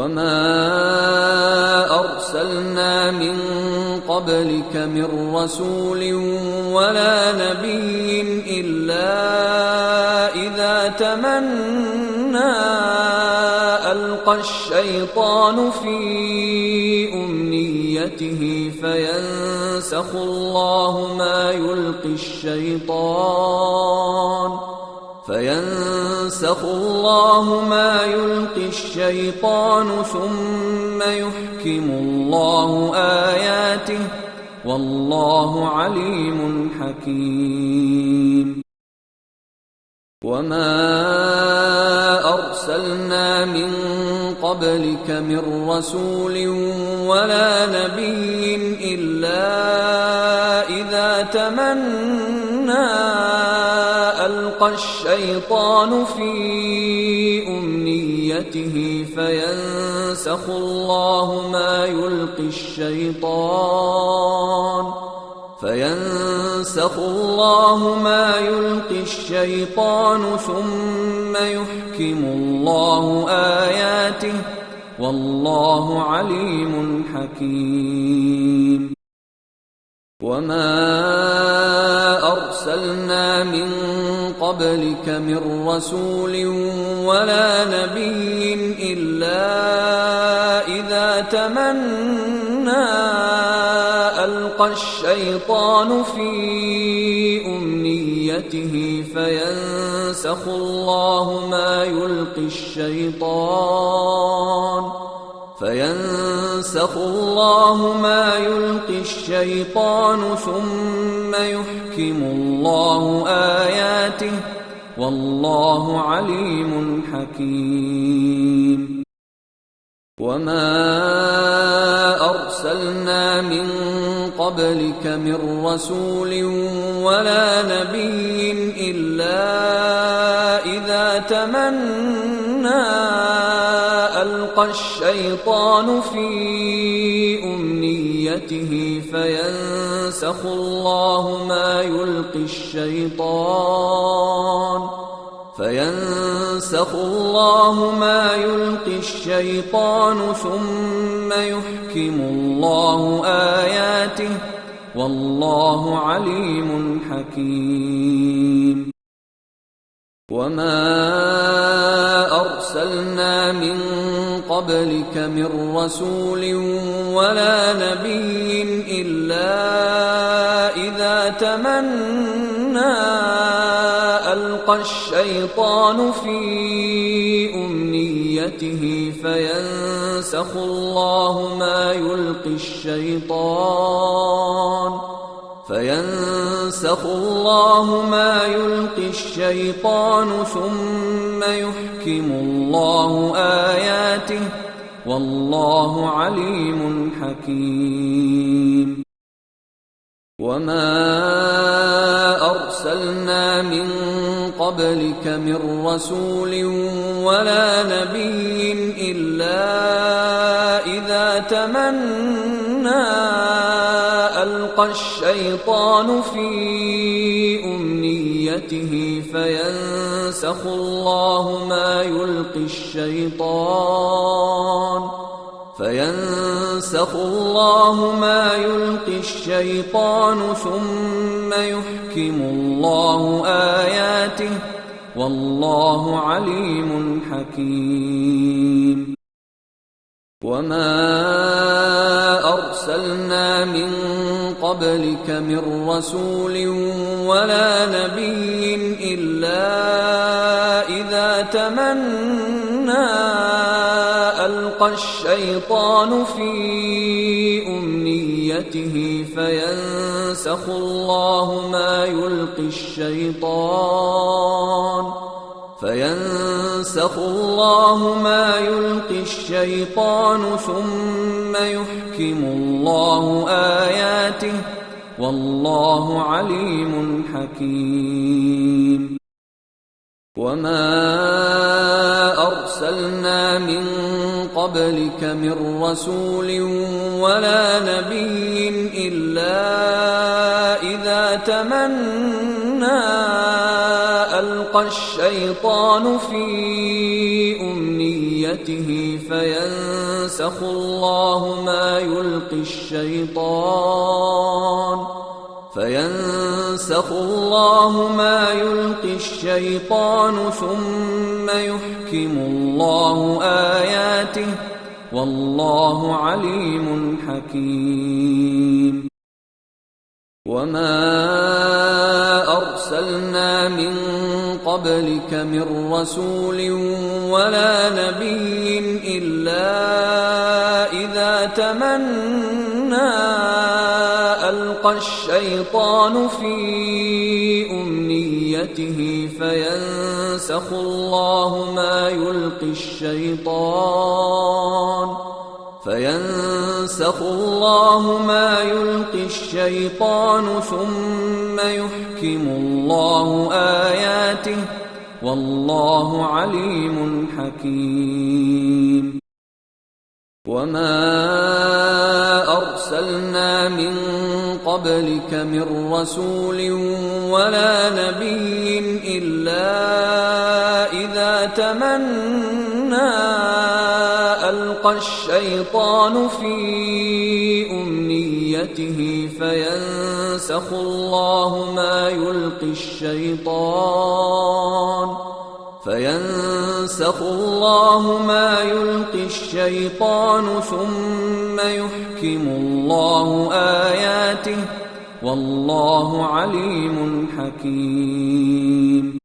وما أرسلنا من قبلك من رسول ولا نبي إلا إذا تمنى ألقى الشيطان في أمنيته فينسخ الله ما يلقي الشيطان ثم يحكم الله آياته والله عليم حكيم. وما أرسلنا من قبلك من رسول ولا نبي إلا إذا تمنى ألقى الشيطان في أمنيته فينسخ الله ما يلقي الشيطان ثم يحكم الله آياته والله عليم حكيم. وما أرسلنا من قبلك من رسول ولا نبي إلا إذا تمنى ألقى الشيطان في أمنيته فينسخ الله ما يلقي الشيطان ثم يحكم الله آياته والله عليم حكيم. وما أرسلنا من قبلك من رسول ولا نبي إلا إذا تمنى ألقى الشيطان في أمنيته فينسخ الله ما يلقي الشيطان ثم يحكم الله آياته والله عليم حكيم. وما أرسلنا من قبلك من رسول ولا نبي إلا إذا تمنى ألقى الشيطان في أمنيته فينسخ الله ما يلقي الشيطان ثم يحكم الله آياته والله عليم حكيم. وما أرسلنا من قبلك من رسول ولا نبي إلا إذا تمنى ألقى الشيطان في أمنيته فينسخ الله ما يلقي الشيطان ثم يحكم الله آياته والله عليم حكيم. وما أرسلنا من قبلك من رسول ولا نبي إلا إذا تمنى ألقى الشيطان في أمنيته فينسخ الله ما يلقي الشيطان ثم يحكم الله آياته والله عليم حكيم. وما أرسلنا من قبلك من رسول ولا نبي إلا إذا تمنى ألقى الشيطان في أمنيته أمنيته فينسخ الله ما يلقي الشيطان ثم يحكم الله آياته والله عليم حكيم. وما أرسلنا من قبلك من رسول ولا نبي إلا إذا تمنى ألقى الشيطان في أمنيته فينسخ الله ما يلقي الشيطان ثم يحكم الله آياته والله عليم حكيم. وما أرسلنا من قبلك من رسول ولا نبي إلا إذا تمنى ألقى الشيطان في أمنيته فينسخ الله ما يلقي الشيطان ثم يحكم الله آياته والله عليم حكيم.